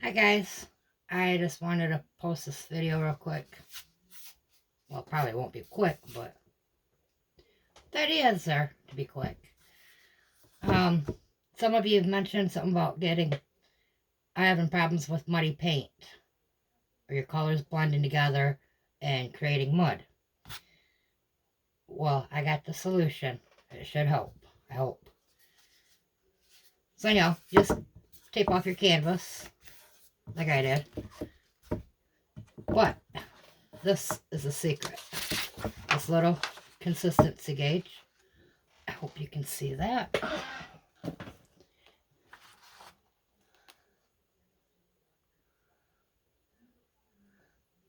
Hi guys, I just wanted to post this video real quick. Well, it probably won't be quick, but the idea is there to be quick. Some of you have mentioned something about having problems with muddy paint, or your colors blending together and creating mud. Well, I got the solution. It should help. I hope. So anyhow, just tape off your canvas, like I did. But this is a secret. This little consistency gauge. I hope you can see that.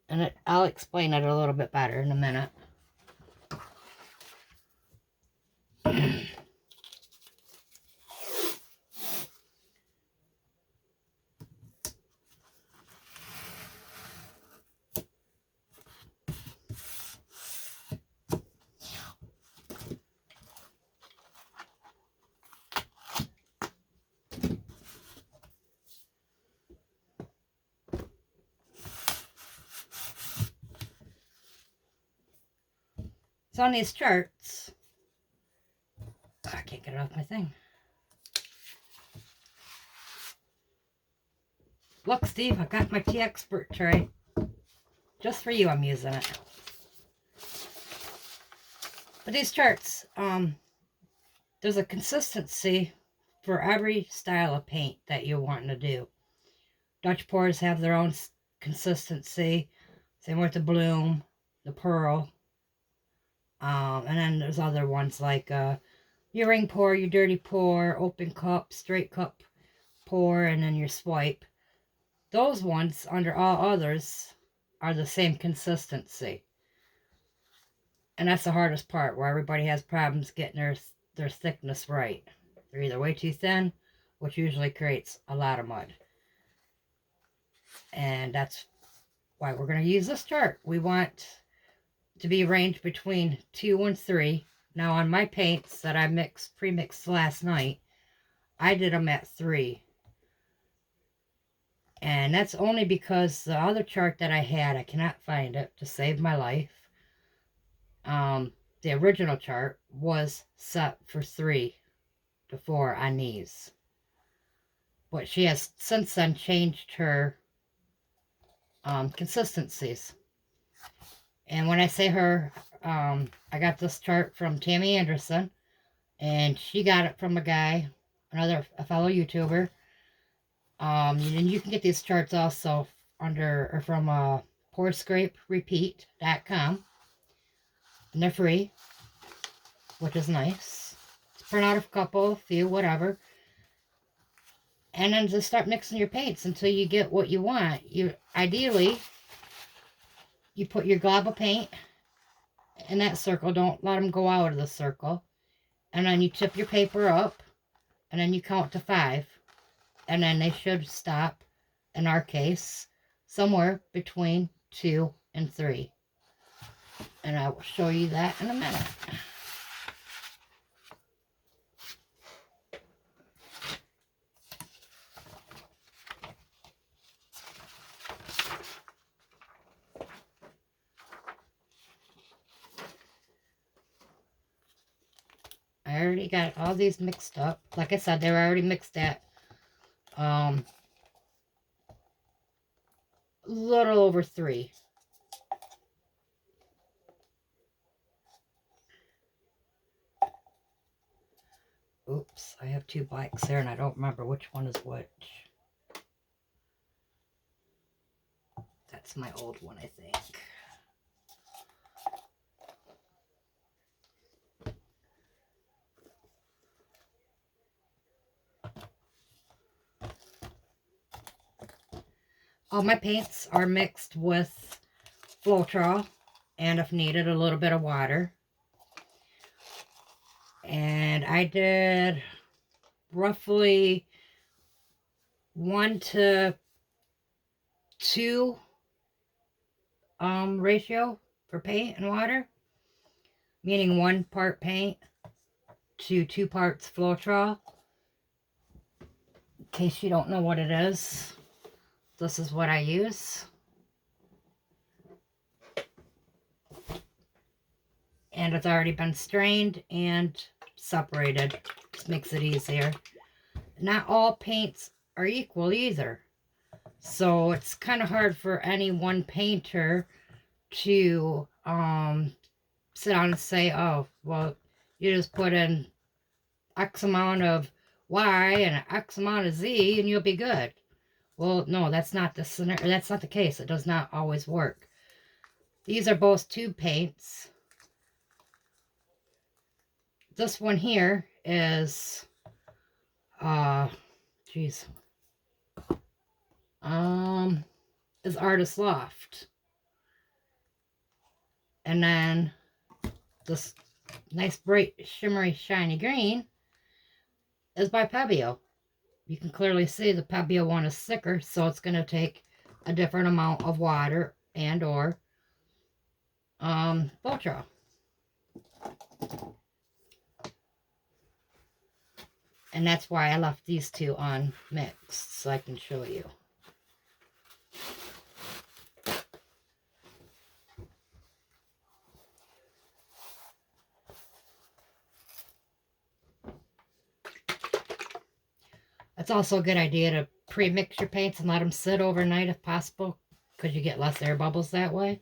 And I'll explain it a little bit better in a minute. So on these charts, I can't get it off my thing. Look, Steve, I got my Tea Expert tray. Just for you, I'm using it. But these charts, there's a consistency for every style of paint that you're wanting to do. Dutch pours have their own consistency. Same with the bloom, the pearl. And then there's other ones like your ring pour, your dirty pour, open cup, straight cup pour, and then your swipe. Those ones, under all others, are the same consistency. And that's the hardest part, where everybody has problems getting their thickness right. They're either way too thin, which usually creates a lot of mud. And that's why we're going to use this chart. We want to be ranged between 2 and 3. Now on my paints that I pre-mixed last night, I did them at 3. And that's only because the other chart that I had, I cannot find it to save my life. The original chart was set for 3 to 4 on these. But she has since then changed her consistencies. And when I say her, I got this chart from Tammy Anderson, and she got it from a guy, a fellow YouTuber. And you can get these charts also from PourScrapeRepeat.com, and they're free, which is nice. Just print out a couple, a few, whatever, and then just start mixing your paints until you get what you want. Ideally, you put your glob of paint in that circle. Don't let them go out of the circle. And then you tip your paper up, and then you count to 5. And then they should stop, in our case, somewhere between 2 and 3. And I will show you that in a minute. I already got all these mixed up. Like I said, they were already mixed at little over 3. Oops, I have 2 blacks there and I don't remember which one is which. That's my old one, I think. All my paints are mixed with Floetrol, and if needed, a little bit of water. And I did roughly 1 to 2 ratio for paint and water, meaning 1 part paint to 2 parts Floetrol. In case you don't know what it is, this is what I use. And it's already been strained and separated. Just makes it easier. Not all paints are equal either. So it's kind of hard for any one painter to sit down and say, oh, well, you just put in X amount of Y and X amount of Z and you'll be good. Well, no, that's not the scenario. That's not the case. It does not always work. These are both tube paints. This one here is, geez, is Artist Loft. And then this nice bright shimmery shiny green is by Pebeo. You can clearly see the Pebeo one is thicker, so it's going to take a different amount of water and or Voltron. And that's why I left these two on mixed, so I can show you. It's also a good idea to pre-mix your paints and let them sit overnight if possible, because you get less air bubbles that way.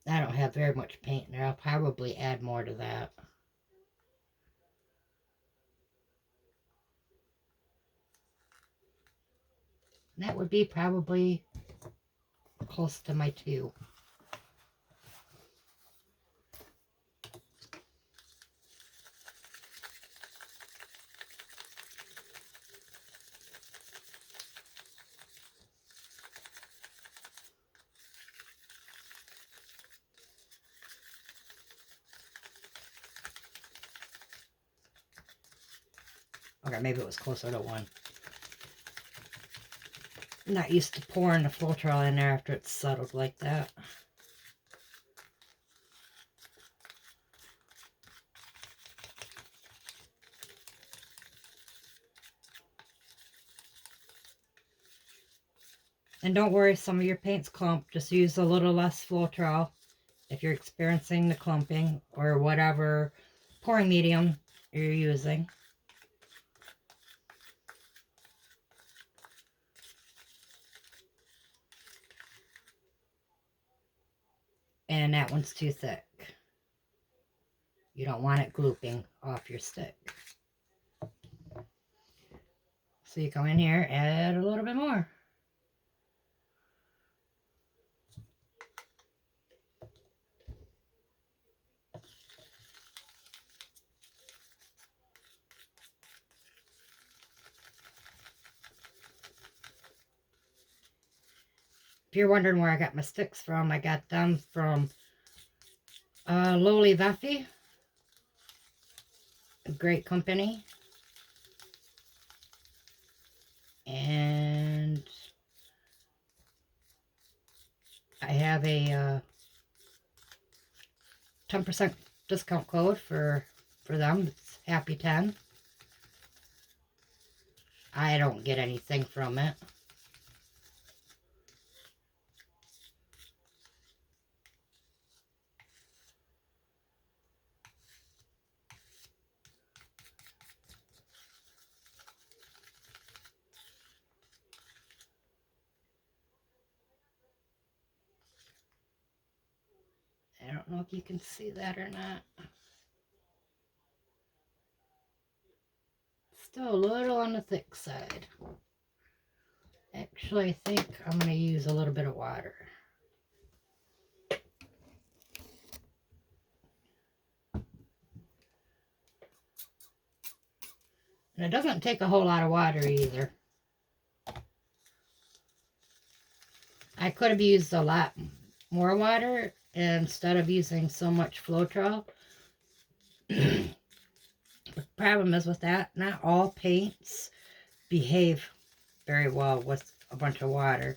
I don't have very much paint there. I'll probably add more to that. And that would be probably close to my 2. Okay, maybe it was closer to 1. I'm not used to pouring the Florescent in there after it's settled like that. And don't worry, some of your paints clump. Just use a little less Florescent if you're experiencing the clumping or whatever pouring medium you're using. And that one's too thick. You don't want it glooping off your stick. So you come in here, add a little bit more. If you're wondering where I got my sticks from, I got them from Lowly Veffy, a great company. And I have a 10% discount code for them. It's Happy 10. I don't get anything from it. I don't know if you can see that or not. Still a little on the thick side. Actually, I think I'm going to use a little bit of water. And it doesn't take a whole lot of water either. I could have used a lot more water instead of using so much Florescent. The problem is with that, not all paints behave very well with a bunch of water.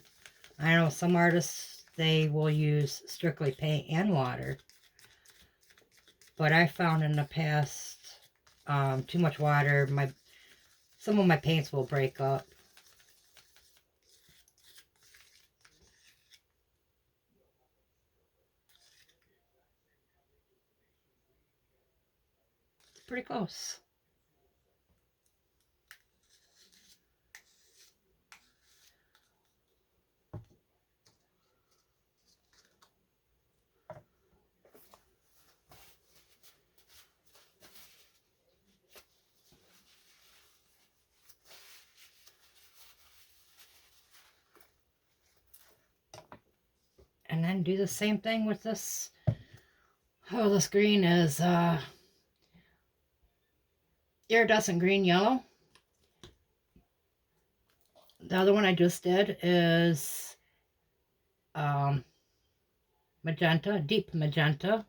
I know some artists, they will use strictly paint and water. but I found in the past, too much water, some of my paints will break up. It's pretty close. And then do the same thing with this. Oh, this green is iridescent green yellow. The other one I just did is magenta, deep magenta.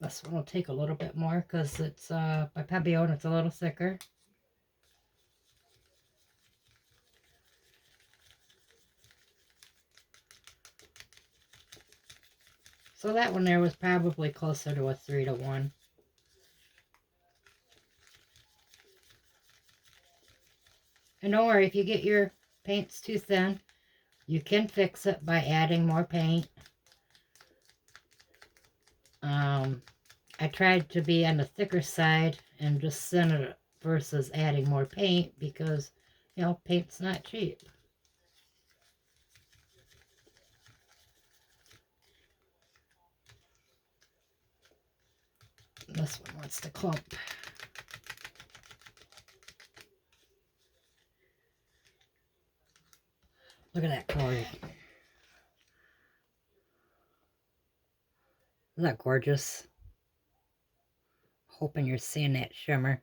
This one will take a little bit more because it's by Pebeo and it's a little thicker. So that one there was probably closer to a 3-to-1. And don't worry, if you get your paints too thin, you can fix it by adding more paint. I tried to be on the thicker side and just thin it versus adding more paint because, you know, paint's not cheap. This one wants to clump. Look at that color. Isn't that gorgeous? Hoping you're seeing that shimmer.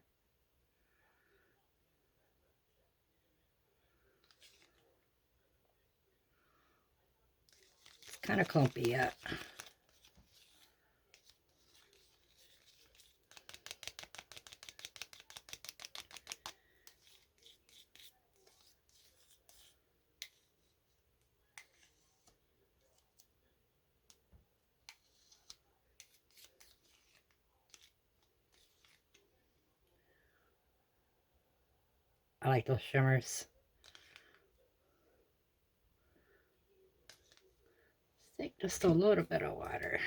It's kind of clumpy yet. I like those shimmers. I think just a little bit of water.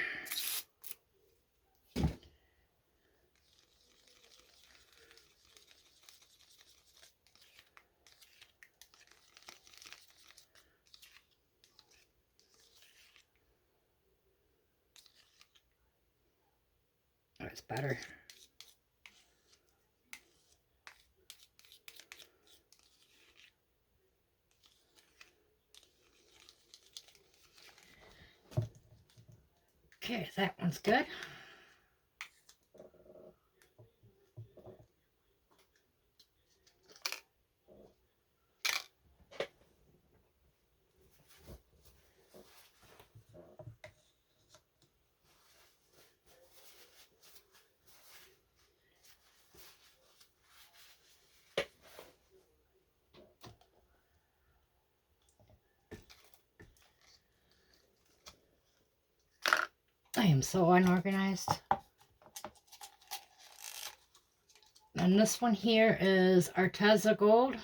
Oh, it's better. Okay, that one's good. I am so unorganized. And this one here is Arteza Gold.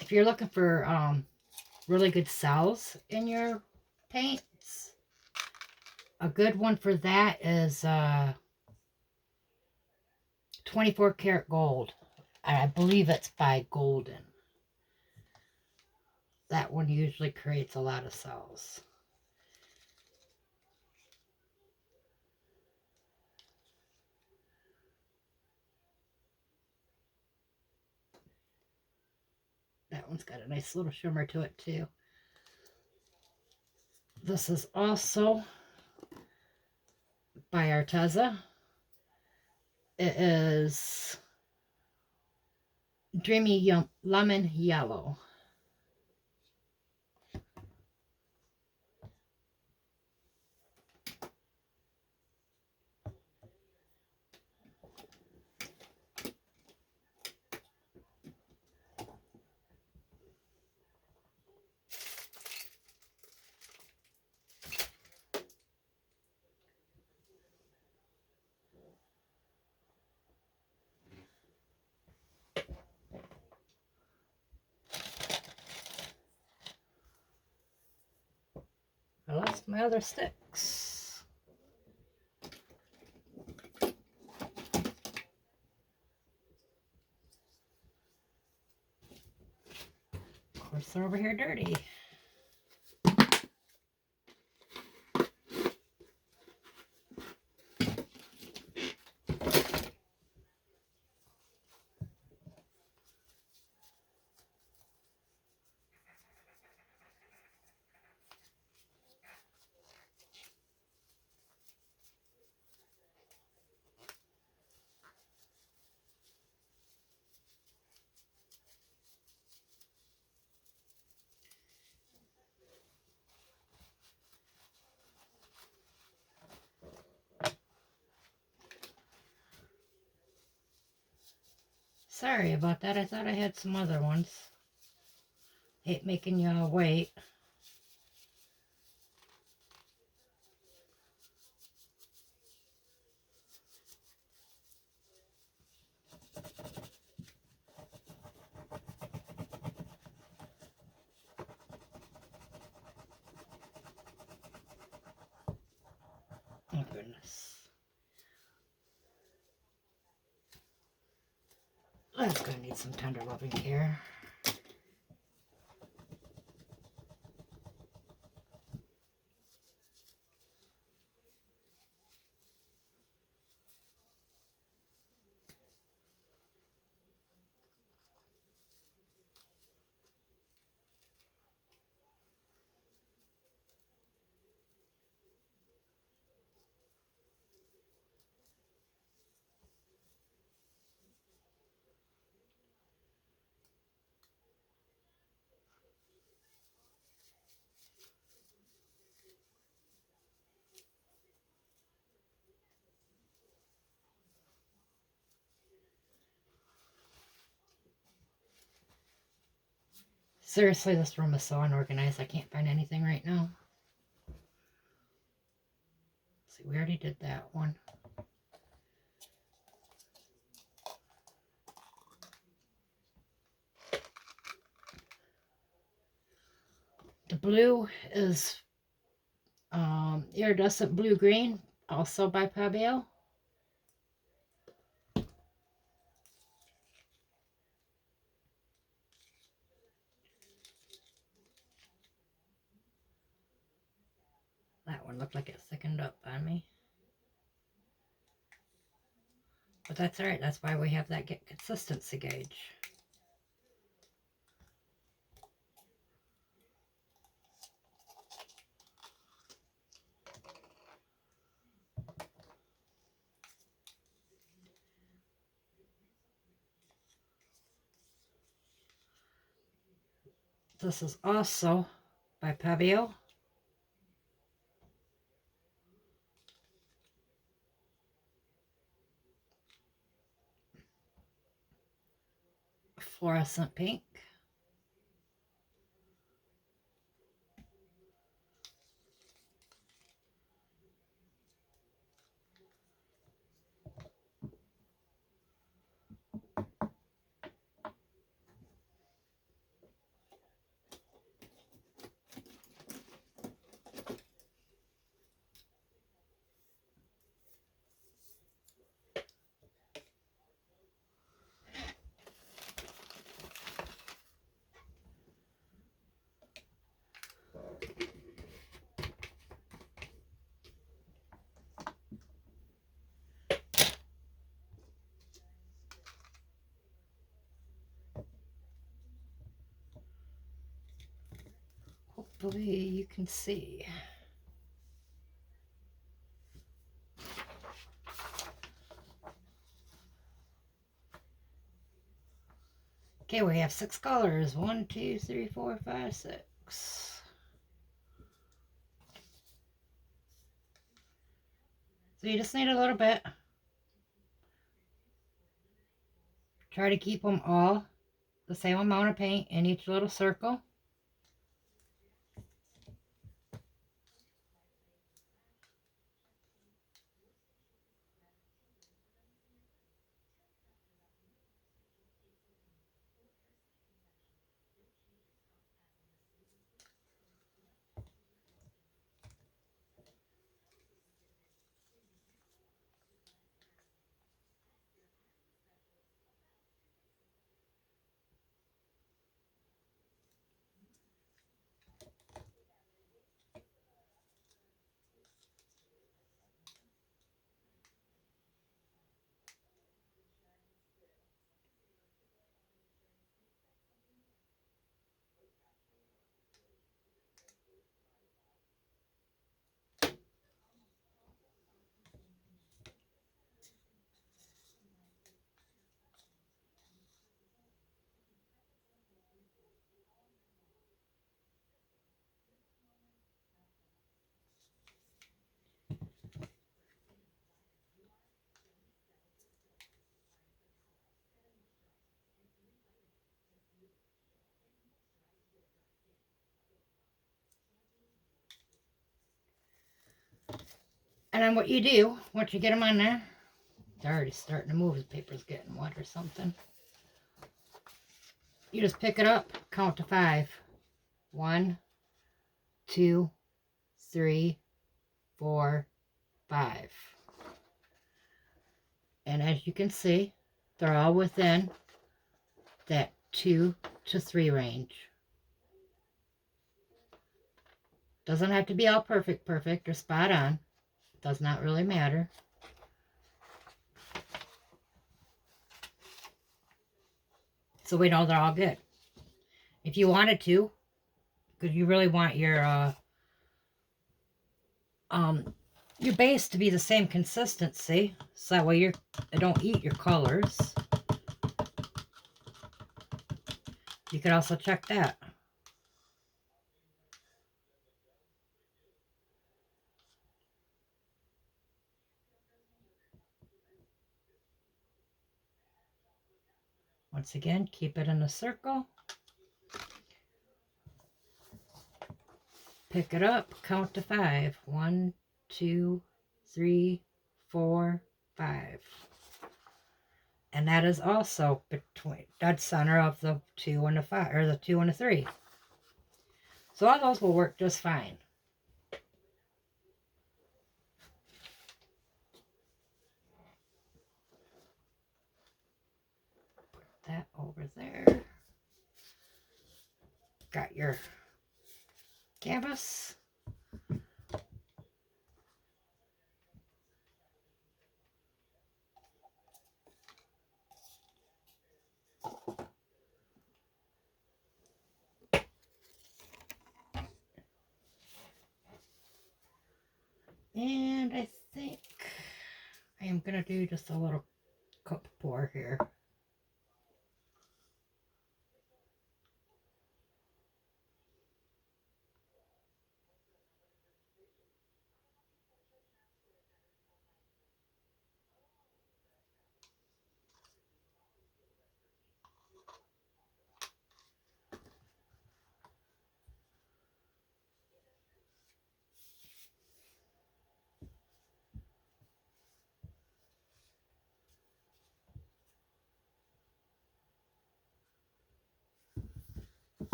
If you're looking for really good cells in your paints, a good one for that is 24 karat gold. I believe it's by Golden. That one usually creates a lot of cells. That one's got a nice little shimmer to it too. This is also by Arteza. It is Dreamy Lemon Yellow. I lost my other sticks. Of course, they're over here dirty. Sorry about that. I thought I had some other ones. Hate making y'all wait. Oh, goodness. That's going to need some tender loving care. Seriously, this room is so unorganized. I can't find anything right now. Let's see, we already did that one. The blue is Iridescent Blue Green, also by Pebeo. That one looked like it thickened up on me. But that's alright, that's why we have that consistency gauge. This is also by Pebeo. Fluorescent pink. Hopefully you can see. Okay, we have 6 colors. 1, 2, 3, 4, 5, 6. So you just need a little bit. Try to keep them all the same amount of paint in each little circle. And then what you do, once you get them on there, they're already starting to move. The paper's getting wet or something. You just pick it up, count to 5. 1, 2, 3, 4, 5. And as you can see, they're all within that 2 to 3 range. Doesn't have to be all perfect or spot on. Does not really matter. So we know they're all good. If you wanted to, because you really want your base to be the same consistency, so that way they don't eat your colors. You could also check that. Once again, keep it in a circle. Pick it up, count to 5. 1, 2, 3, 4, 5. And that is also between dead center of the 2 and the 5, or the 2 and the 3. So all those will work just fine. Put that over there. Got your canvas. And I think I am going to do just a little cup pour here.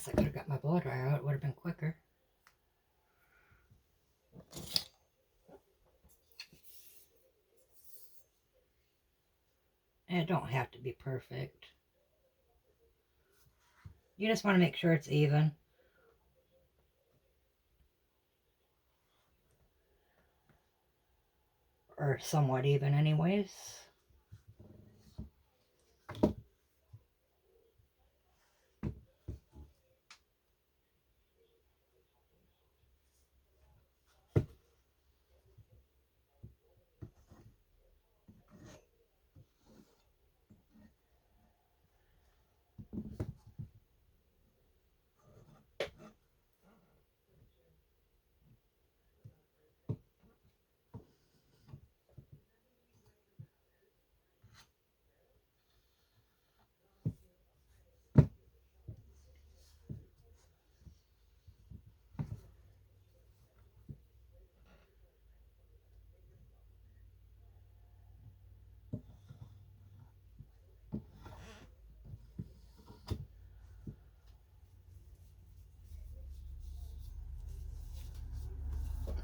guess I could have got my blow dryer out. It would have been quicker. And it don't have to be perfect. You just want to make sure it's even. Or somewhat even anyways.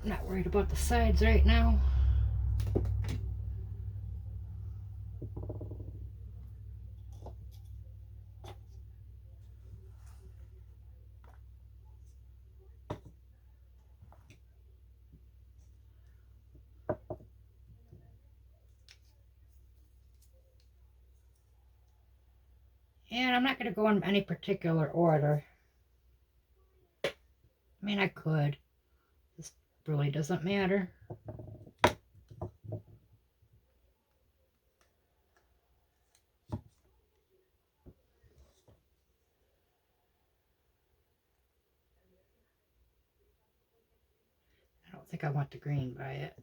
Not worried about the sides right now. And I'm not going to go in any particular order. I mean, I could. This really doesn't matter. I don't think I want the green by it.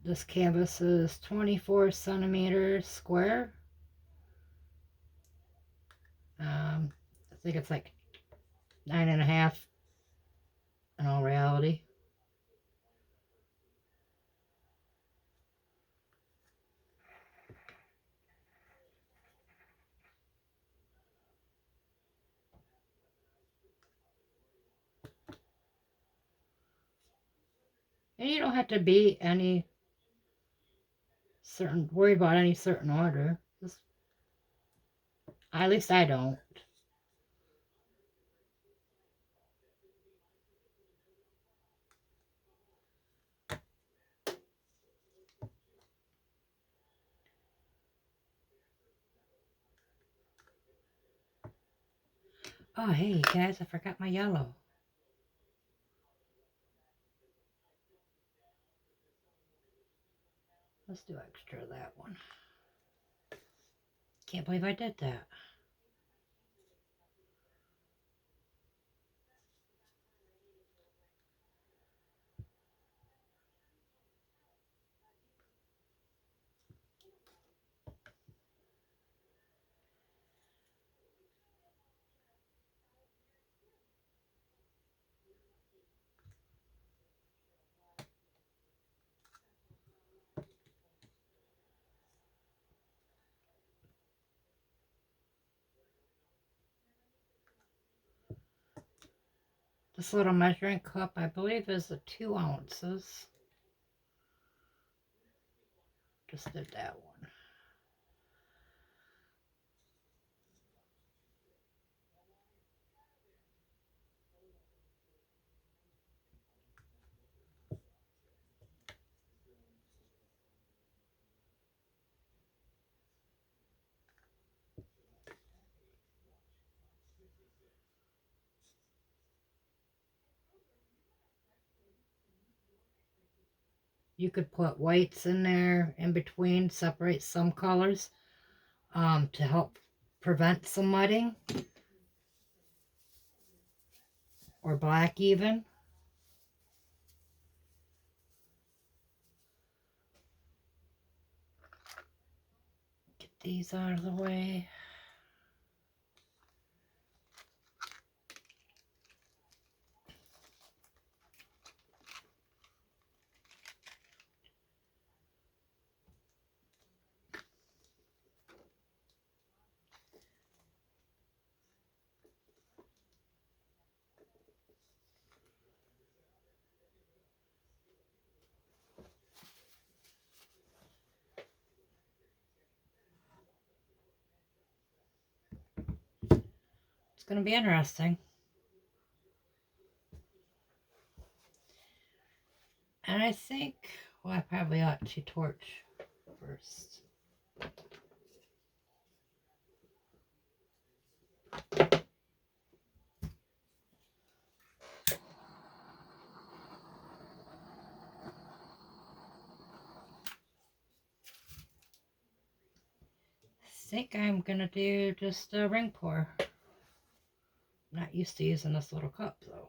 This canvas is 24 centimeters square. I think it's like 9.5 in all reality. And you don't have to be any certain, worried about any certain order. Just, at least I don't. Oh, hey guys, I forgot my yellow. Let's do extra of that one. Can't believe I did that. This little measuring cup, I believe, is a 2 ounces. Just did that one. You could put whites in there in between, separate some colors to help prevent some mudding. Or black even. these out of the way. It's going to be interesting. And I think, well, I probably ought to torch first. I think I'm going to do just a ring pour. I'm not used to using this little cup though.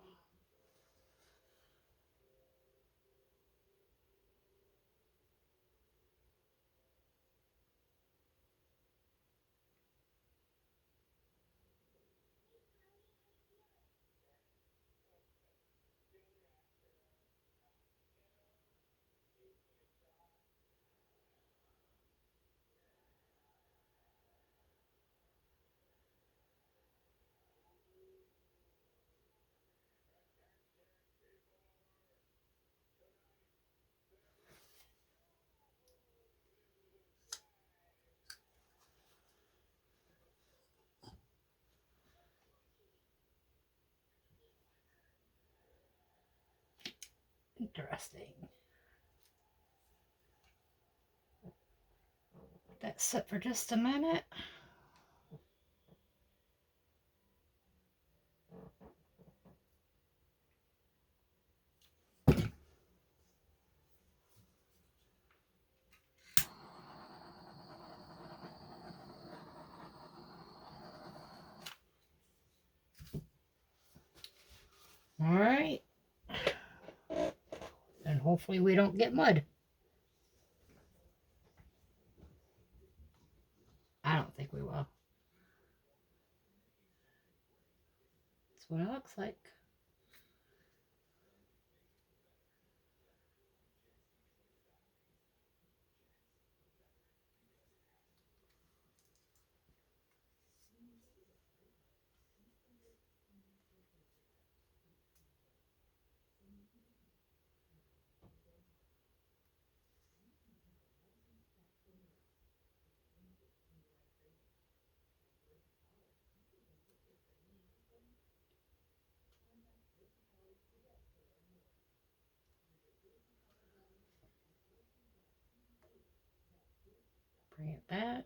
Interesting. Let that sit for just a minute. All right. And hopefully we don't get mud. I don't think we will. That's what it looks like. Bring it back.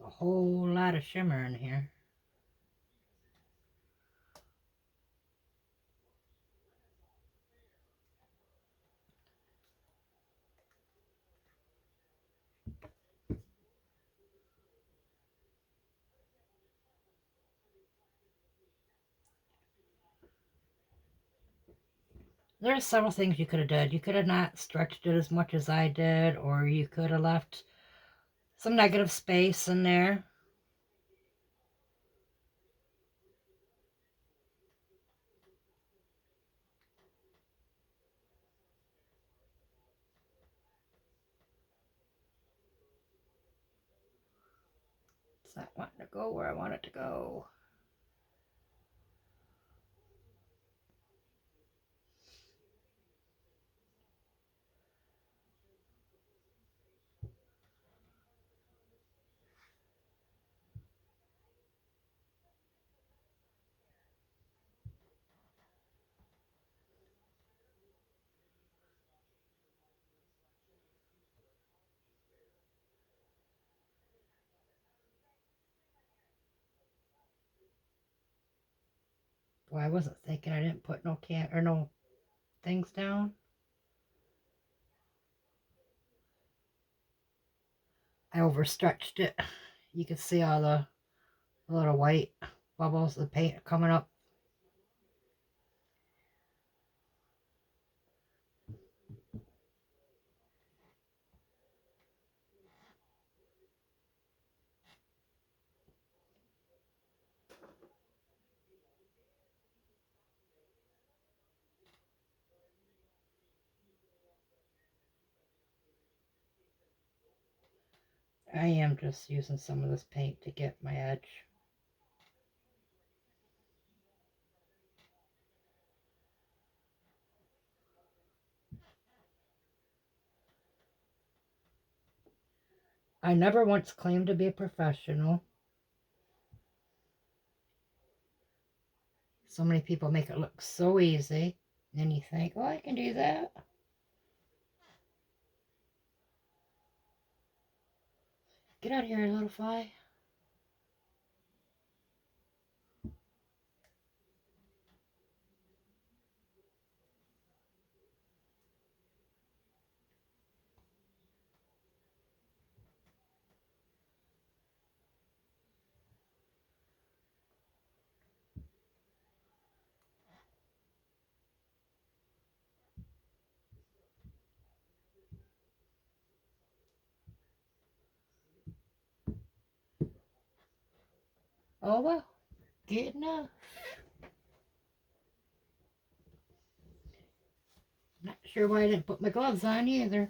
A whole lot of shimmer in here. There's several things you could have done. You could have not stretched it as much as I did, or you could have left some negative space in there. not wanting to go where I want it to go. Well, I wasn't thinking. I didn't put no no things down. I overstretched it. You can see all the little white bubbles of paint coming up. I am just using some of this paint to get my edge. I never once claimed to be a professional. So many people make it look so easy. And you think, oh, I can do that. Get out of here, little fly. Oh, well. Good enough. Not sure why I didn't put my gloves on either.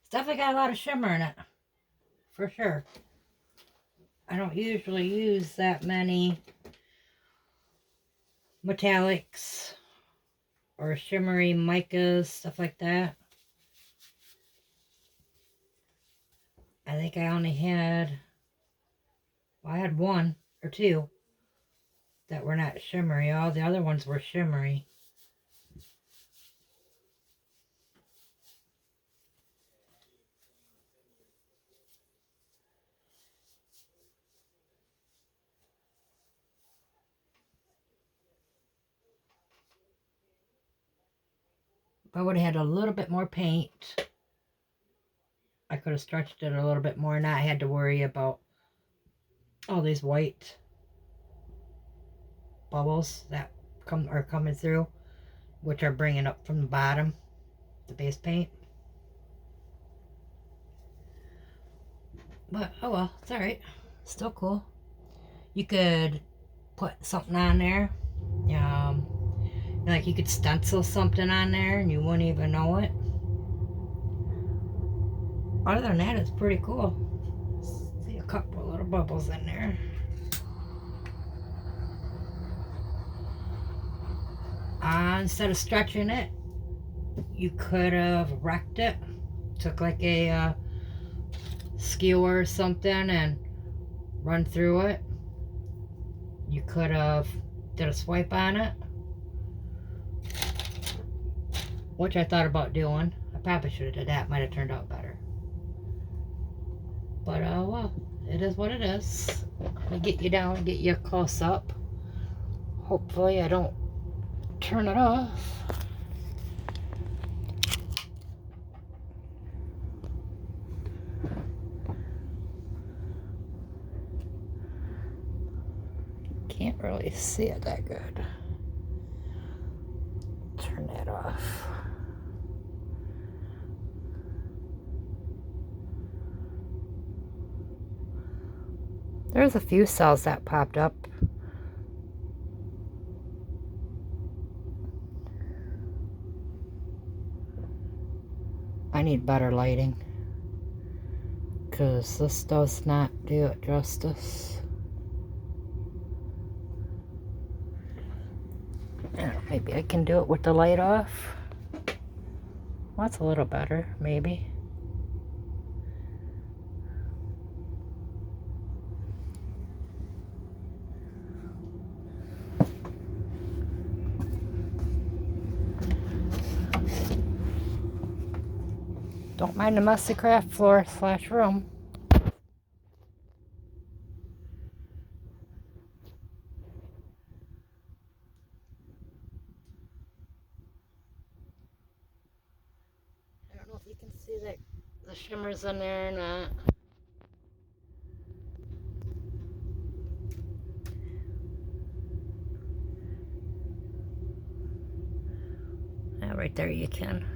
It's definitely got a lot of shimmer in it. For sure. I don't usually use that many metallics or shimmery micas, stuff like that. I think I only had, well, I had one or two that were not shimmery. All the other ones were shimmery. If I would have had a little bit more paint, I could have stretched it a little bit more and not had to worry about all these white bubbles that are coming through, which are bringing up from the bottom, the base paint. But, oh well, it's alright. Still cool. You could put something on there. Like you could stencil something on there and you wouldn't even know it. Other than that, it's pretty cool. See a couple of little bubbles in there. Instead of stretching it, you could have wrecked it. Took like a skewer or something and run through it. You could have did a swipe on it, which I thought about doing. I probably should have did that. Might have turned out better. But well, it is what it is. Let me get you down and get you close up. Hopefully I don't turn it off. Can't really see it that good. There's a few cells that popped up. I need better lighting, because this does not do it justice. Maybe I can do it with the light off. Well, that's a little better, maybe. Don't mind the messy craft floor / room. I don't know if you can see that the shimmers in there or not. Yeah, right there you can.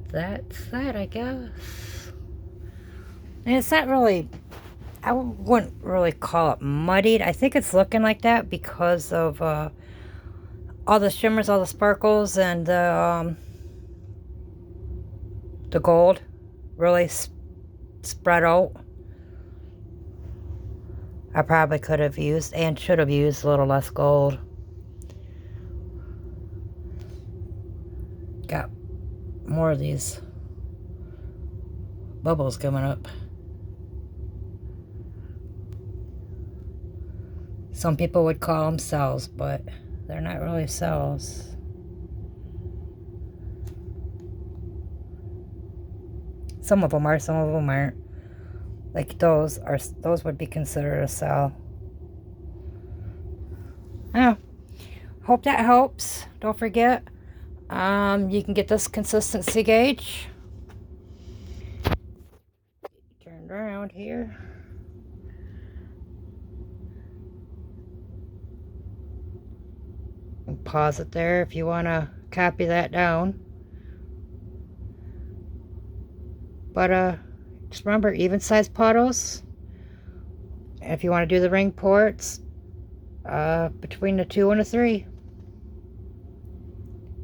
That's that, I guess. And it's not really, I wouldn't really call it muddied. I think it's looking like that because of all the shimmers, all the sparkles, and the gold really spread out. I probably could have used and should have used a little less gold. Got more of these bubbles coming up. Some people would call them cells, but they're not really cells. Some of them are, some of them aren't. Like those would be considered a cell. Oh, hope that helps. Don't forget, you can get this consistency gauge. Turned around here. And pause it there if you want to copy that down. But just remember, even size puddles. If you want to do the ring ports, between the 2 and the 3.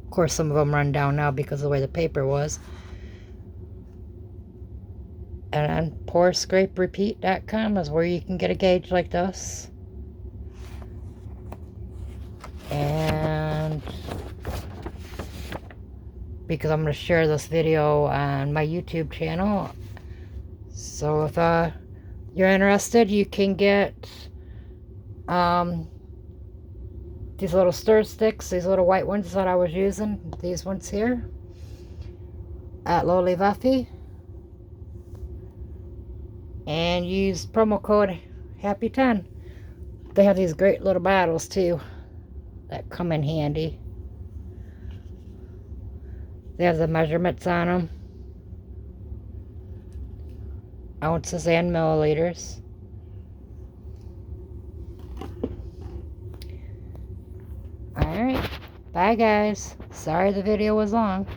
Of course, some of them run down now because of the way the paper was. And pourscraperepeat.com is where you can get a gauge like this. And because I'm going to share this video on my YouTube channel, so if you're interested, you can get these little stir sticks, these little white ones that I was using, these ones here at Lowly Buffy, and use promo code HAPPY10. They have these great little bottles too that come in handy. They have the measurements on them, ounces and milliliters. Alright, bye guys. Sorry the video was long.